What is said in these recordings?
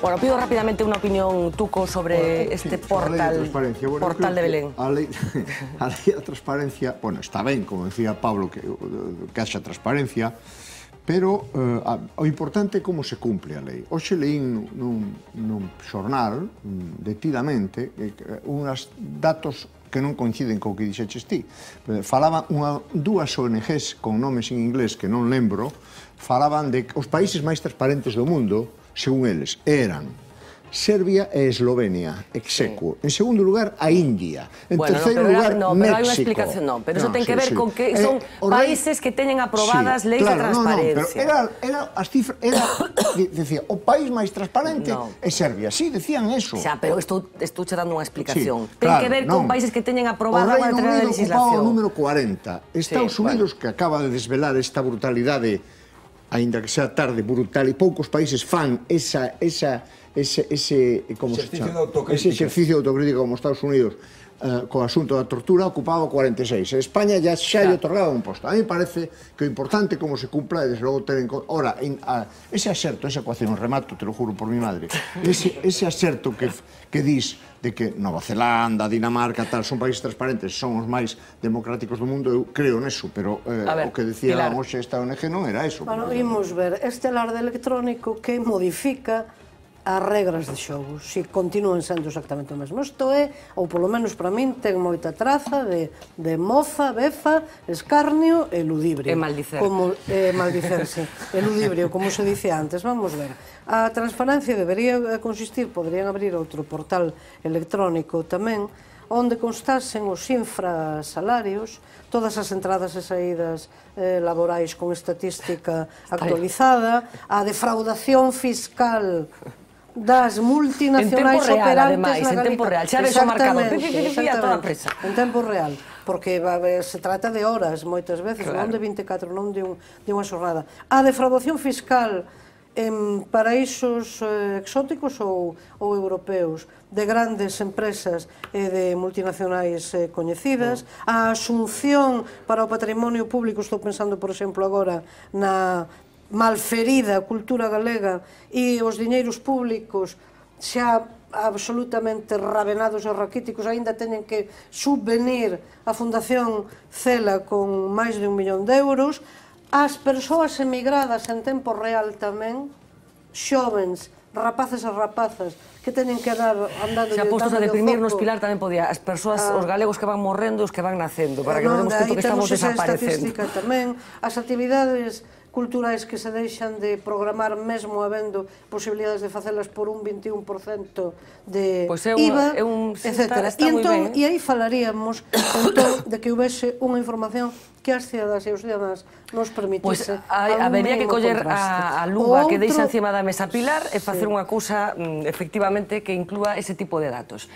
Bueno, pido rápidamente unha opinión, Tuco, sobre este portal de Belén. A lei da transparencia, bueno, está ben, como decía Pablo, que haxa transparencia, pero o importante é como se cumple a lei. Hoxe leín nun xornal, detidamente, unhas datos que non coinciden co que dixeches ti. Falaban dúas ONGs con nomes en inglés que non lembro, falaban de que os países máis transparentes do mundo, según eles, eran Serbia e Eslovenia, execuo. En segundo lugar, a India. En terceiro lugar, México. Pero hai unha explicación, non. Pero iso ten que ver con que son países que teñen aprobadas leis de transparencia. Pero as cifras, decía, o país máis transparente é Serbia. Sí, decían eso. Xa, pero estou che dando unha explicación. Ten que ver con países que teñen aprobada unha determinada legislación. O Reino Unido ocupaba o número 40. Estados Unidos, que acaba de desvelar esta brutalidade, aínda que sea tarde, brutal, e poucos países fan ese exercicio de autocrítica como Estados Unidos co asunto da tortura, ocupaba o 46. España xa lle otorgaba un posto. A mí me parece que o importante é como se cumpla e desde logo ter en conta. Ora, ese aserto, esa ecuación, remato, te lo juro por mi madre, ese aserto que dis de que Nova Zelanda, Dinamarca, tal, son países transparentes, son os máis democráticos do mundo, eu creo neso, pero o que decía hoxe esta ONG non era eso. Bueno, imos ver este alarde electrónico que modifica as regras de xogo, se continúan sendo exactamente o mesmo. Isto é, ou polo menos para min, ten moita traza de mofa, befa, escarnio e ludibrio. E maldicer. Maldicerse. E ludibrio, como se dice antes. Vamos ver. A transparencia debería consistir, poderían abrir outro portal electrónico tamén, onde constasen os infrasalarios, todas as entradas e saídas laborais con estatística actualizada, a defraudación fiscal das multinacionais operantes na Galicia. En tempo real, xa ves o marcador, a toda a presa. En tempo real, porque se trata de horas, moitas veces, non de 24, non de unha xornada. A defraudación fiscal en paraísos exóticos ou europeos, de grandes empresas e de multinacionais coñecidas, a asunción para o patrimonio público, estou pensando, por exemplo, agora na malferida cultura galega e os diñeiros públicos xa absolutamente rabenados e raquíticos, aínda teñen que subvenir a Fundación Cela con máis de 1 millón de euros. As persoas emigradas en tempo real tamén, xóvens, rapaces e rapazas, que teñen que andando... Se ha postos a deprimirnos, Pilar, tamén podía. As persoas, os galegos que van morrendo, os que van nacendo, para que nos demos conto que estamos desaparecendo. Tamén, as actividades culturais que se deixan de programar mesmo habendo posibilidades de facelas por un 21% de IVA, etc. E aí falaríamos de que houvese unha información que as cidadás e os cidadás nos permitise. Habería que coller a luva que deixa encima da mesa Pilar e facer unha cousa, efectivamente, que inclúa ese tipo de datos.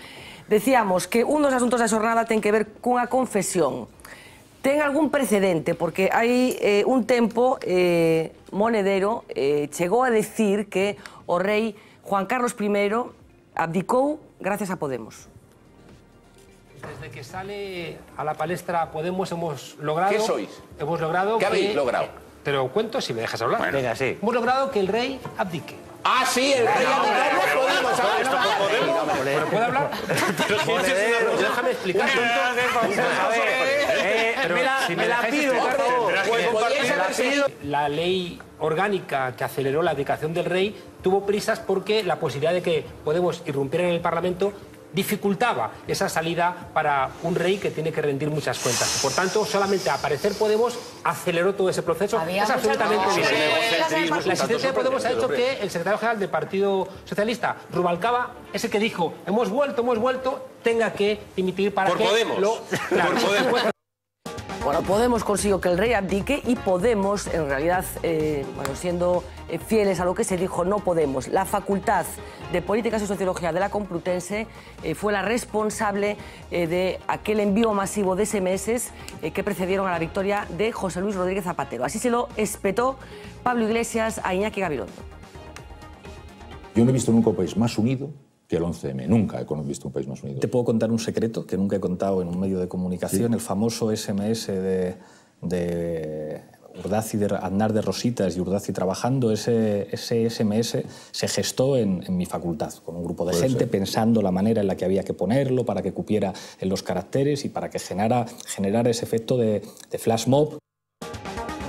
Decíamos que un dos asuntos da xornada ten que ver cunha confesión. Ten algún precedente, porque hai un tempo Monedero chegou a decir que o rei Juan Carlos I abdicou gracias a Podemos. Desde que sale a la palestra Podemos hemos logrado... ¿Qué sois? Hemos logrado ¿Qué habéis logrado? Te lo cuento si me dejas hablar. Bueno. Venga, sí. Hemos logrado que el rey abdique. Ah, sí, el rey abdicar no podemos. ¿Esto no podemos? ¿Pero puedo hablar? Déjame explicar. Me la pido, la ley orgánica que aceleró la abdicación del rey tuvo prisas porque la posibilidad de que Podemos irrumpiera en el Parlamento dificultaba esa salida para un rey que tiene que rendir muchas cuentas. Por tanto, solamente aparecer Podemos aceleró todo ese proceso. Es absolutamente evidente. La existencia de Podemos ha hecho que el secretario general del Partido Socialista, Rubalcaba, ese que dijo, hemos vuelto, tenga que dimitir para que... Por Podemos. Bueno, Podemos consiguió que el rey abdique y Podemos, en realidad, siendo fieles a lo que se dijo, no Podemos. La Facultad de Políticas y Sociología de la Complutense fue la responsable de aquel envío masivo de SMS que precedieron a la victoria de José Luis Rodríguez Zapatero. Así se lo espetó Pablo Iglesias a Iñaki Gabilondo. Yo no he visto nunca un país más unido que el 11M. Nunca he visto un país más unido. Te puedo contar un secreto que nunca he contado en un medio de comunicación, el famoso SMS de Urdaci, de Aznar de Rositas y Urdaci trabajando. Ese SMS se gestó en mi facultad, con un grupo de gente pensando la manera en la que había que ponerlo para que cupiera en los caracteres y para que generara ese efecto de flash mob.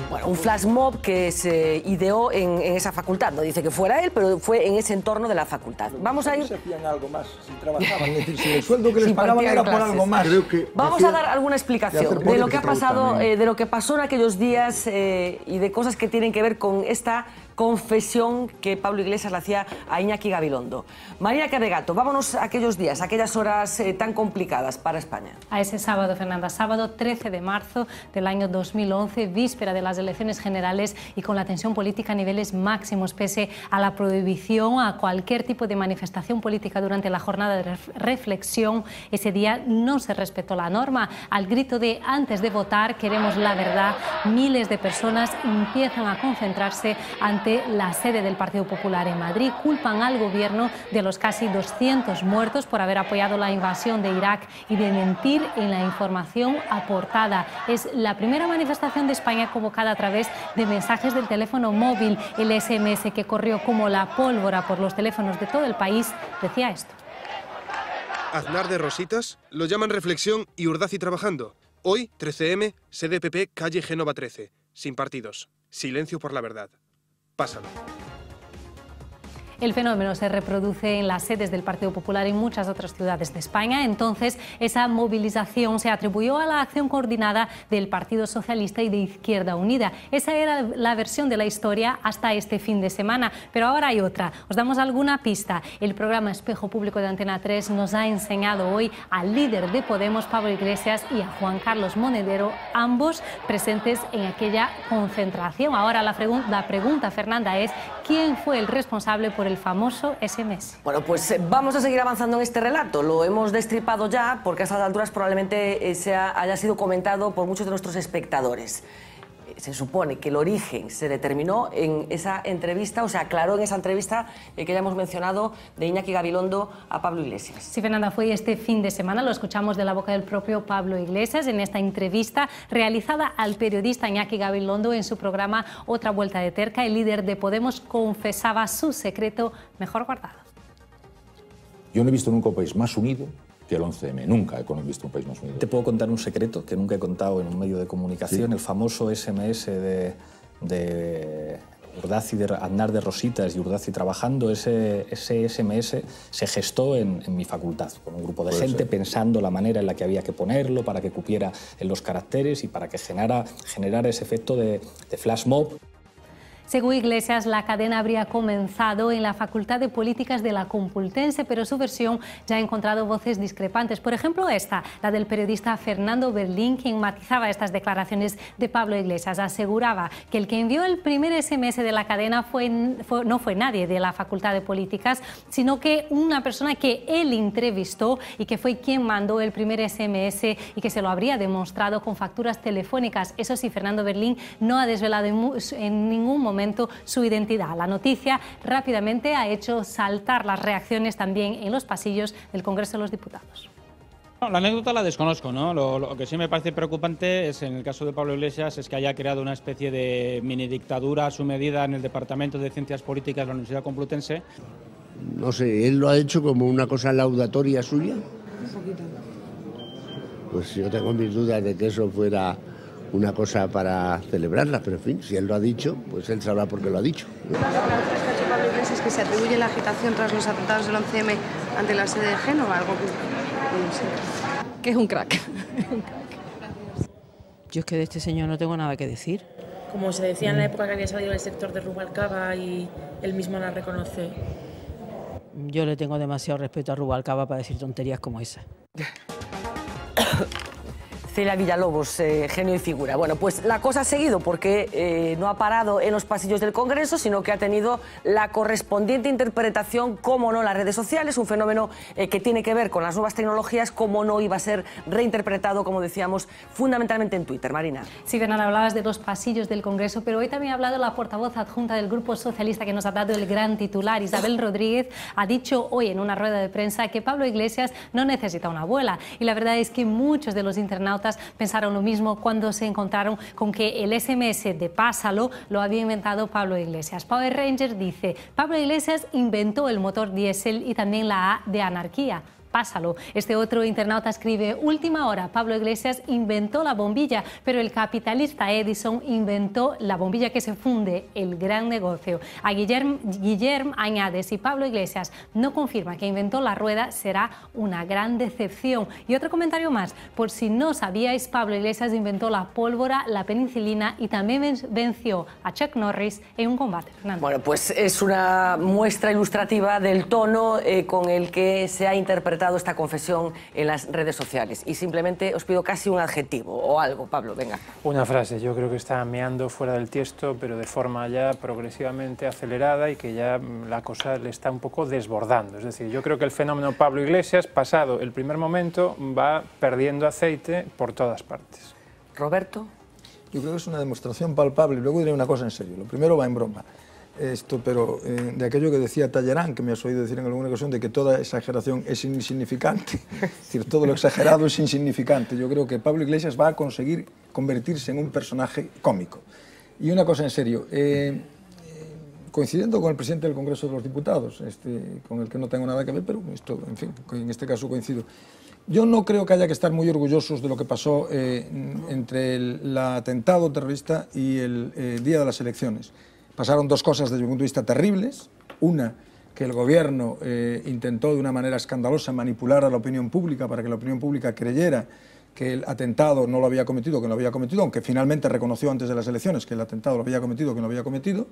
Bueno, un flash mob que se ideó en esa facultad. No dice que fuera él, pero fue en ese entorno de la facultad. Vamos a ir... Se hacían algo más si trabajaban, es decir, si el sueldo que les pagaban era por algo más. Vamos a dar alguna explicación de lo que ha pasado, de lo que pasó en aquellos días y de cosas que tienen que ver con esta confesión que Pablo Iglesias le hacía a Iñaki Gabilondo. María Carregato, vámonos a aquellos días, a aquellas horas tan complicadas para España. A ese sábado, Fernanda, sábado 13 de marzo del año 2011, víspera de las elecciones generales y con la tensión política a niveles máximos, pese a la prohibición a cualquier tipo de manifestación política durante la jornada de reflexión. Ese día no se respetó la norma. Al grito de "antes de votar queremos la verdad", miles de personas empiezan a concentrarse ante la sede del Partido Popular en Madrid. Culpan al gobierno de los casi 200 muertos por haber apoyado la invasión de Irak y de mentir en la información aportada. Es la primera manifestación de España convocada a través de mensajes del teléfono móvil. El SMS, que corrió como la pólvora por los teléfonos de todo el país, decía esto. Aznar de Rositas, lo llaman reflexión y Urdaci trabajando. Hoy, 13M, sede PP, calle Génova 13. Sin partidos. Silencio por la verdad. Pásalo. El fenómeno se reproduce en las sedes del Partido Popular en muchas otras ciudades de España. Entonces, esa movilización se atribuyó a la acción coordinada del Partido Socialista y de Izquierda Unida. Esa era la versión de la historia hasta este fin de semana. Pero ahora hay otra. Os damos alguna pista. El programa Espejo Público de Antena 3 nos ha enseñado hoy al líder de Podemos, Pablo Iglesias, y a Juan Carlos Monedero, ambos presentes en aquella concentración. Ahora la pregunta, Fernanda, es ¿quién fue el responsable por el famoso SMS? Bueno, pues vamos a seguir avanzando en este relato. Lo hemos destripado ya porque a estas alturas probablemente haya sido comentado por muchos de nuestros espectadores. Se supone que el origen se determinó en esa entrevista, o se aclaró en esa entrevista que ya hemos mencionado de Iñaki Gabilondo a Pablo Iglesias. Sí, Fernanda, fue este fin de semana, lo escuchamos de la boca del propio Pablo Iglesias en esta entrevista realizada al periodista Iñaki Gabilondo en su programa Otra Vuelta de Terca. El líder de Podemos confesaba su secreto mejor guardado. Yo no he visto nunca un país más unido que el 11M. Nunca he visto un país más unido. Te puedo contar un secreto que nunca he contado en un medio de comunicación, el famoso SMS de Urdaci, de Aznar de Rositas y Urdaci trabajando. Ese SMS se gestó en mi facultad, con un grupo de gente pensando la manera en la que había que ponerlo para que cupiera en los caracteres y para que generara ese efecto de flash mob. Según Iglesias, la cadena habría comenzado en la Facultad de Políticas de la Complutense, pero su versión ya ha encontrado voces discrepantes. Por ejemplo, esta, la del periodista Fernando Berlín, quien matizaba estas declaraciones de Pablo Iglesias. Aseguraba que el que envió el primer SMS de la cadena no fue nadie de la Facultad de Políticas, sino que una persona que él entrevistó y que fue quien mandó el primer SMS y que se lo habría demostrado con facturas telefónicas. Eso sí, Fernando Berlín no ha desvelado en ningún momento su identidad. La noticia rápidamente ha hecho saltar las reacciones también en los pasillos del Congreso de los Diputados. No, la anécdota la desconozco, ¿no? Lo que sí me parece preocupante es, en el caso de Pablo Iglesias, es que haya creado una especie de mini dictadura a su medida en el Departamento de Ciencias Políticas de la Universidad Complutense. No sé, ¿él lo ha hecho como una cosa laudatoria suya? Un poquito. Pues yo tengo mis dudas de que eso fuera una cosa para celebrarla, pero en fin, si él lo ha dicho, pues él sabrá por qué lo ha dicho. Las declaraciones que ha hecho Pablo Iglesias, que se atribuye la agitación tras los atentados del 11M ante la sede de Génova, algo que no sé. Que es un crack. Yo es que de este señor no tengo nada que decir. Como se decía en la época que había salido del sector de Rubalcaba y él mismo la reconoce. Yo le tengo demasiado respeto a Rubalcaba para decir tonterías como esa. Celia Villalobos, genio y figura. Bueno, pues la cosa ha seguido porque no ha parado en los pasillos del Congreso, sino que ha tenido la correspondiente interpretación, cómo no, las redes sociales, un fenómeno que tiene que ver con las nuevas tecnologías, cómo no iba a ser reinterpretado, como decíamos, fundamentalmente en Twitter. Marina. Sí, Bernal, hablabas de los pasillos del Congreso, pero hoy también ha hablado la portavoz adjunta del Grupo Socialista, que nos ha dado el gran titular. Isabel Rodríguez ha dicho hoy en una rueda de prensa que Pablo Iglesias no necesita una abuela. Y la verdad es que muchos de los internautas pensaron lo mismo cuando se encontraron con que el SMS de Pásalo lo había inventado Pablo Iglesias. Power Ranger dice: Pablo Iglesias inventó el motor diésel y también la A de anarquía. Pásalo. Este otro internauta escribe: última hora, Pablo Iglesias inventó la bombilla, pero el capitalista Edison inventó la bombilla que se funde, el gran negocio. A Guillermo añade: si Pablo Iglesias no confirma que inventó la rueda, será una gran decepción. Y otro comentario más: por si no sabíais, Pablo Iglesias inventó la pólvora, la penicilina y también venció a Chuck Norris en un combate. Fernando. Bueno, pues es una muestra ilustrativa del tono con el que se ha interpretado esta confesión en las redes sociales. Y simplemente os pido casi un adjetivo o algo. Pablo, venga. Una frase. Yo creo que está meando fuera del tiesto, pero de forma ya progresivamente acelerada y que ya la cosa le está un poco desbordando. Es decir, yo creo que el fenómeno Pablo Iglesias, pasado el primer momento, va perdiendo aceite por todas partes. Roberto. Yo creo que es una demostración palpable. Luego diré una cosa en serio. Lo primero va en broma. Pero de aquello que decía Talleyrand, que me has oído decir en alguna ocasión, de que toda exageración es insignificante, es decir, todo lo exagerado es insignificante. Yo creo que Pablo Iglesias va a conseguir convertirse en un personaje cómico. Y una cosa en serio, coincidiendo con el presidente del Congreso de los Diputados, con el que no tengo nada que ver, pero esto, en fin, en este caso coincido. Yo no creo que haya que estar muy orgullosos de lo que pasó entre el atentado terrorista y el día de las elecciones. Pasaron dos cosas desde mi punto de vista terribles. Una, que el gobierno intentó de una manera escandalosa manipular a la opinión pública para que la opinión pública creyera que el atentado no lo había cometido, que no lo había cometido, aunque finalmente reconoció antes de las elecciones que el atentado lo había cometido, que no lo había cometido.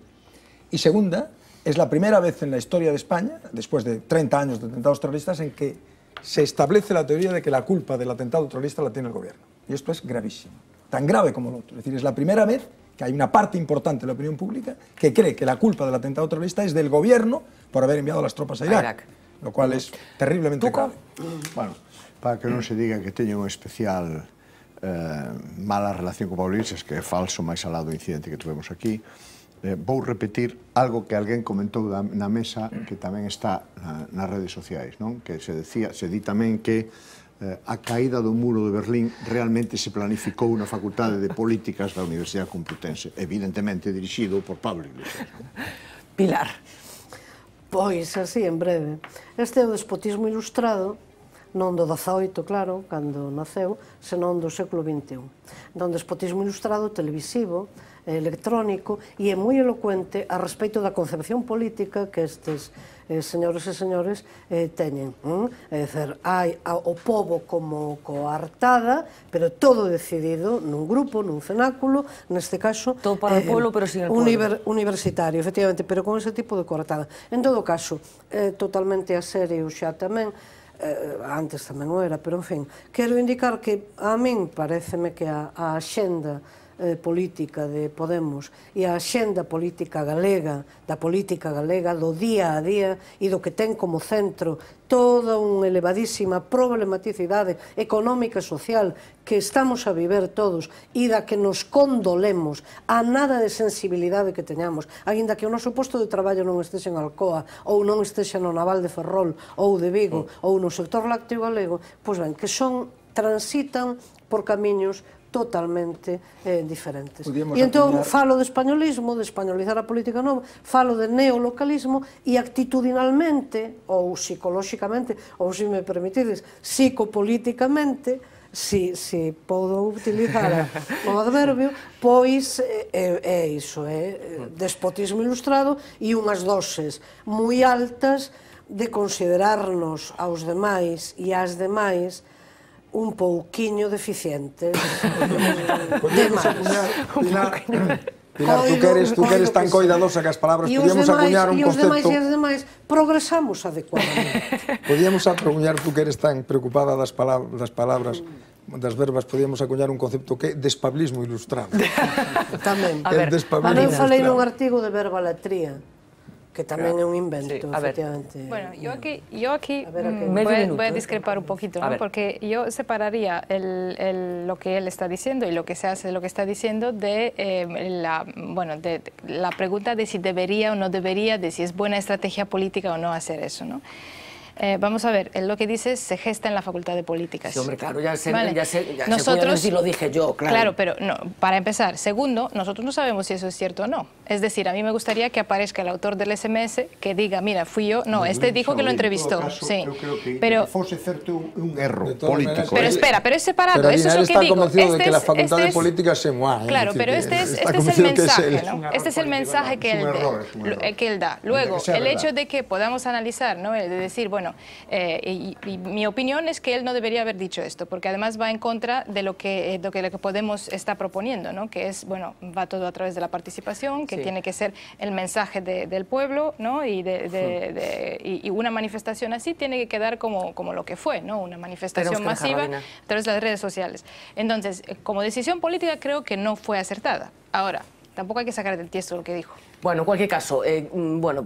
Y segunda, es la primera vez en la historia de España, después de 30 años de atentados terroristas, en que se establece la teoría de que la culpa del atentado terrorista la tiene el gobierno. Y esto es gravísimo, tan grave como lo otro. Es decir, es la primera vez que hay una parte importante de la opinión pública que cree que la culpa del atentado terrorista es del gobierno por haber enviado las tropas a Irak, lo cual es terriblemente grave. Bueno, para que non se diga que teño unha especial mala relación con Pablo Iglesias, que é falso, máis alá do incidente que tuvemos aquí, vou repetir algo que alguén comentou na mesa que tamén está nas redes sociais, non? Que se di tamén que a caída do muro de Berlín realmente se planificou na Facultade de Políticas da Universidade Complutense, evidentemente dirixido por Pablo Iglesias. Pilar. Pois, así, en breve. Este é o despotismo ilustrado, non do 18, claro, cando naceu, senón do século XXI. Do despotismo ilustrado televisivo, electrónico, e é moi elocuente a respecto da concepción política que estes señores e señores teñen. É dicir, hai o pobo como coartada, pero todo decidido nun grupo, nun cenáculo, neste caso todo para o pueblo, pero sin el pueblo. Universitario, efectivamente, pero con ese tipo de coartada. En todo caso, totalmente a serio xa tamén, antes tamén o era, pero en fin, quero indicar que a min pareceme que a axenda política de Podemos e a axenda política galega, da política galega, do día a día e do que ten como centro toda unha elevadísima problematicidade económica e social que estamos a viver todos e da que nos condolemos a nada de sensibilidade que teñamos, aínda que o noso posto de traballo non estexe en Alcoa ou non estexe no Naval de Ferrol ou de Vigo ou no sector lácteo galego, pois ben, que transitan por camiños totalmente diferentes. E entón falo de españolismo, de españolizar a política nova, falo de neolocalismo e actitudinalmente, ou psicolóxicamente, ou se me permitides, psicopolíticamente, si podo utilizar o adverbio, pois é iso, é despotismo ilustrado e unhas doses moi altas de considerarnos aos demais e ás demais un pouquiño deficientes. Podíamos acuñar, Pilar, tú que eres tan coidadosa que as palabras, podíamos acuñar un concepto... E os demais progresamos adecuadamente. Podíamos acuñar, tú que eres tan preocupada das palabras, das verbas podíamos acuñar un concepto que é despablismo ilustrado. Tamén. Tamén falei nun artigo de verbalatría, que tamén é un invento, efectivamente. Bueno, yo aquí voy a discrepar un poquito, ¿no? Porque yo separaría lo que él está diciendo y lo que se hace de lo que está diciendo de la pregunta de si debería o no debería, de si es buena estrategia política o no hacer eso, ¿no? Vamos a ver, él lo que dice se gesta en la Facultad de Políticas. Sí, hombre, claro, ya sé, nosotros, si lo dije yo, claro. Claro, pero no, para empezar. Segundo, nosotros no sabemos si eso es cierto o no. Es decir, a mí me gustaría que aparezca el autor del SMS que diga, mira, fui yo. No, este dijo que lo entrevistó. Sí. Eu creo que pero fose certo un erro político. Pero espera, pero es separado, pero eso es lo que digo. Convencido de que la Facultad de Políticas es guay. Claro, pero este es el mensaje, ¿no? Este es el mensaje que él da. Luego, el hecho de que podamos analizar, ¿no? De decir, bueno, y mi opinión es que él no debería haber dicho esto, porque además va en contra de lo que Podemos está proponiendo, ¿no? Que es, bueno, va todo a través de la participación, que tiene que ser el mensaje del pueblo, ¿no? Y una manifestación así tiene que quedar como lo que fue, ¿no? Una manifestación masiva a través de las redes sociales. Entonces, como decisión política creo que no fue acertada. Ahora, tampoco hay que sacar del tiesto lo que dijo. Bueno, en cualquier caso,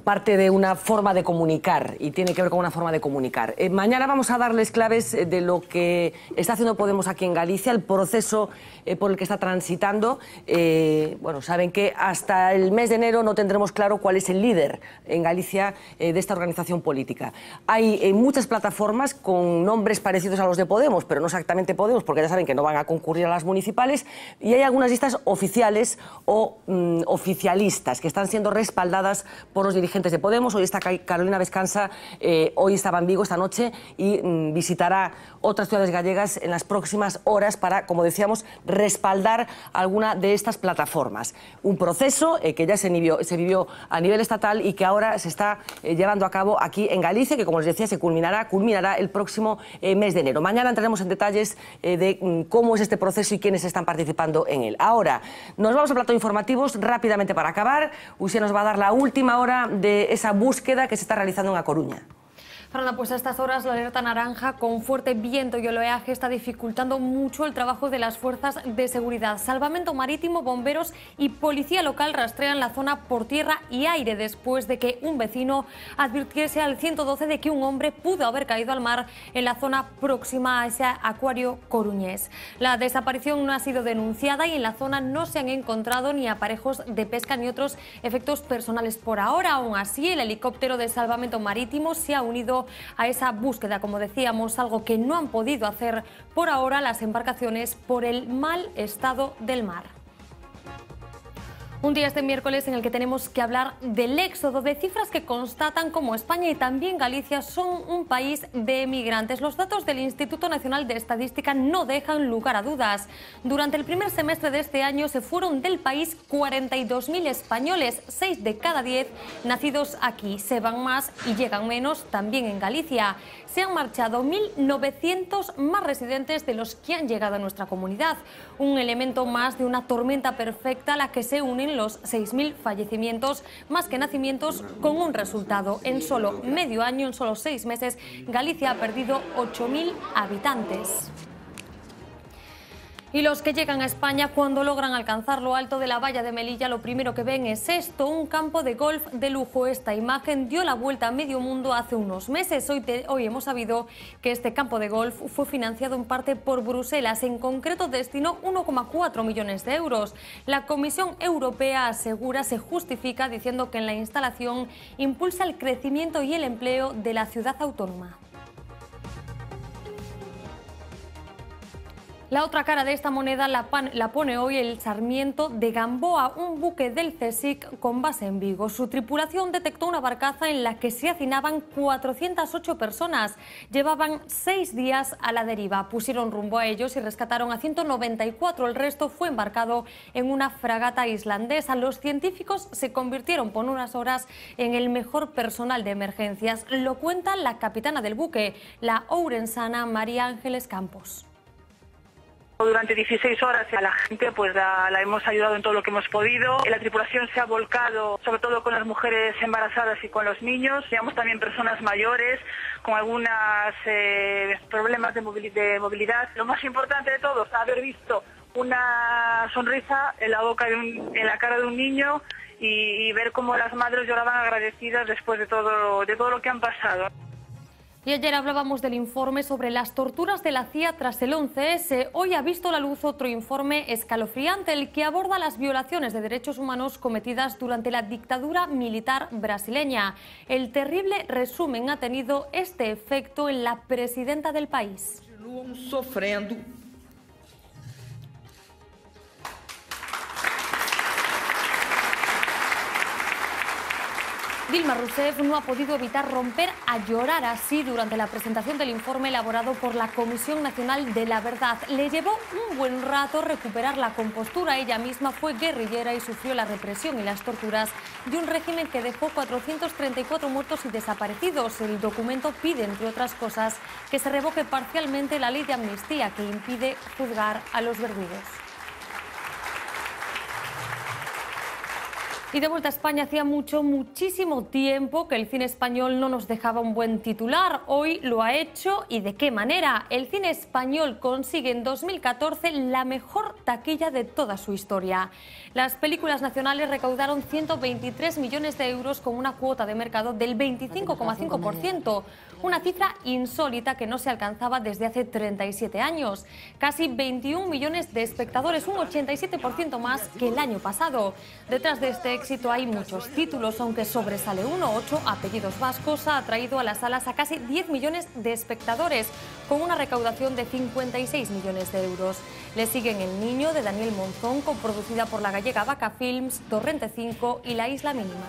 parte de una forma de comunicar, y tiene que ver con una forma de comunicar. Mañana vamos a darles claves de lo que está haciendo Podemos aquí en Galicia, el proceso por el que está transitando. Bueno, saben que hasta el mes de enero no tendremos claro cuál es el líder en Galicia de esta organización política. Hay muchas plataformas con nombres parecidos a los de Podemos, pero no exactamente Podemos, porque ya saben que no van a concurrir a las municipales, y hay algunas listas oficiales o oficialistas que están siendo respaldadas por los dirigentes de Podemos. Hoy está Carolina Vescansa, hoy estaba en Vigo esta noche y visitará otras ciudades gallegas en las próximas horas para, como decíamos, respaldar alguna de estas plataformas. Un proceso que ya se vivió a nivel estatal y que ahora se está llevando a cabo aquí en Galicia, que, como les decía, se culminará el próximo mes de enero. Mañana entraremos en detalles de cómo es este proceso y quiénes están participando en él. Ahora, nos vamos al plato de informativos rápidamente para acabar. Usted nos va a dar la última hora de esa búsqueda que se está realizando en A Coruña. Fernanda, pues a estas horas la alerta naranja con fuerte viento y oleaje está dificultando mucho el trabajo de las fuerzas de seguridad. Salvamento Marítimo, bomberos y policía local rastrean la zona por tierra y aire después de que un vecino advirtiese al 112 de que un hombre pudo haber caído al mar en la zona próxima a ese acuario coruñés. La desaparición no ha sido denunciada y en la zona no se han encontrado ni aparejos de pesca ni otros efectos personales por ahora. Aún así, el helicóptero de Salvamento Marítimo se ha unido a esa búsqueda, como decíamos, algo que no han podido hacer por ahora las embarcaciones por el mal estado del mar. Un día este miércoles en el que tenemos que hablar del éxodo, de cifras que constatan cómo España y también Galicia son un país de emigrantes. Los datos del Instituto Nacional de Estadística no dejan lugar a dudas. Durante el primer semestre de este año se fueron del país 42.000 españoles, 6 de cada 10 nacidos aquí. Se van más y llegan menos también en Galicia. Se han marchado 1.900 más residentes de los que han llegado a nuestra comunidad. Un elemento más de una tormenta perfecta a la que se unen los 6.000 fallecimientos más que nacimientos, con un resultado: en solo medio año, en solo 6 meses, Galicia ha perdido 8.000 habitantes. Y los que llegan a España, cuando logran alcanzar lo alto de la valla de Melilla, lo primero que ven es esto, un campo de golf de lujo. Esta imagen dio la vuelta a medio mundo hace unos meses. Hoy hemos sabido que este campo de golf fue financiado en parte por Bruselas. En concreto, destinó 1,4 millones de euros. La Comisión Europea asegura, se justifica diciendo que en la instalación impulsa el crecimiento y el empleo de la ciudad autónoma. La otra cara de esta moneda la pone hoy el Sarmiento de Gamboa, un buque del CSIC con base en Vigo. Su tripulación detectó una barcaza en la que se hacinaban 408 personas. Llevaban 6 días a la deriva. Pusieron rumbo a ellos y rescataron a 194. El resto fue embarcado en una fragata islandesa. Los científicos se convirtieron por unas horas en el mejor personal de emergencias. Lo cuenta la capitana del buque, la ourensana María Ángeles Campos. Durante 16 horas a la gente pues la hemos ayudado en todo lo que hemos podido. La tripulación se ha volcado sobre todo con las mujeres embarazadas y con los niños. Llevamos también personas mayores con algunos problemas de movilidad. Lo más importante de todo es haber visto una sonrisa en la boca en la cara de un niño y ver cómo las madres lloraban agradecidas después de todo lo que han pasado. Y ayer hablábamos del informe sobre las torturas de la CIA tras el 11S. Hoy ha visto la luz otro informe escalofriante, el que aborda las violaciones de derechos humanos cometidas durante la dictadura militar brasileña. El terrible resumen ha tenido este efecto en la presidenta del país. Sofrendo. Dilma Rousseff no ha podido evitar romper a llorar así durante la presentación del informe elaborado por la Comisión Nacional de la Verdad. Le llevó un buen rato recuperar la compostura. Ella misma fue guerrillera y sufrió la represión y las torturas de un régimen que dejó 434 muertos y desaparecidos. El documento pide, entre otras cosas, que se revoque parcialmente la ley de amnistía que impide juzgar a los verdugos. Y de vuelta a España, hacía muchísimo tiempo que el cine español no nos dejaba un buen titular. Hoy lo ha hecho, ¿y de qué manera? El cine español consigue en 2014 la mejor taquilla de toda su historia. Las películas nacionales recaudaron 123 millones de euros con una cuota de mercado del 25,5%, una cifra insólita que no se alcanzaba desde hace 37 años. Casi 21 millones de espectadores, un 87% más que el año pasado. Detrás de este éxito hay muchos títulos, aunque sobresale uno. 8 apellidos vascos ha atraído a las salas a casi 10 millones de espectadores, con una recaudación de 56 millones de euros. Le siguen El Niño, de Daniel Monzón, coproducida por la gallega Vaca Films, Torrente 5 y La Isla Mínima.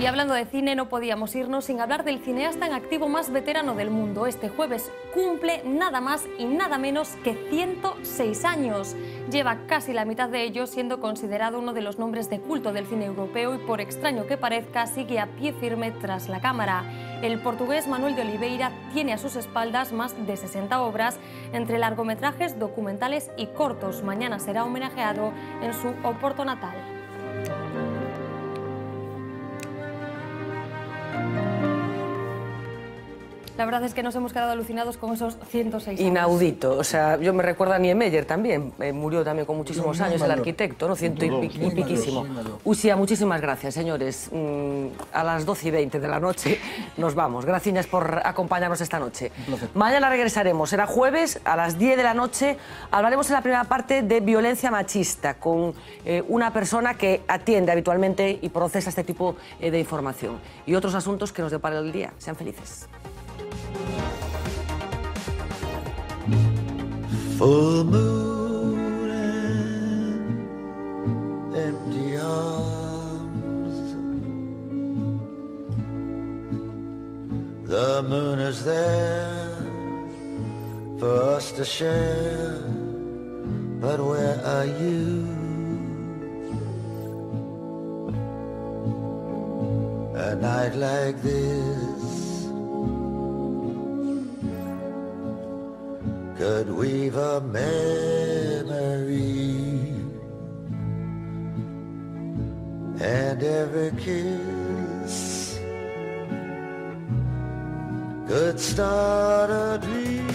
Y hablando de cine, no podíamos irnos sin hablar del cineasta en activo más veterano del mundo. Este jueves cumple nada más y nada menos que 106 años. Lleva casi la mitad de ellos siendo considerado uno de los nombres de culto del cine europeo y, por extraño que parezca, sigue a pie firme tras la cámara. El portugués Manuel de Oliveira tiene a sus espaldas más de 60 obras, entre largometrajes, documentales y cortos. Mañana será homenajeado en su Oporto natal. La verdad es que nos hemos quedado alucinados con esos 106 años. Inaudito. O sea, yo me recuerdo a Niemeyer también. Murió también con muchísimos años, el arquitecto, ¿no? Ciento y piquísimo. Uxía, muchísimas gracias, señores. A las 12:20 de la noche nos vamos. Gracias por acompañarnos esta noche. Mañana regresaremos. Será jueves a las 10 de la noche. Hablaremos en la primera parte de violencia machista con una persona que atiende habitualmente y procesa este tipo de información. Y otros asuntos que nos depara el día. Sean felices. Full moon and empty arms. The moon is there for us to share, but where are you? A night like this could weave a memory, and every kiss could start a dream.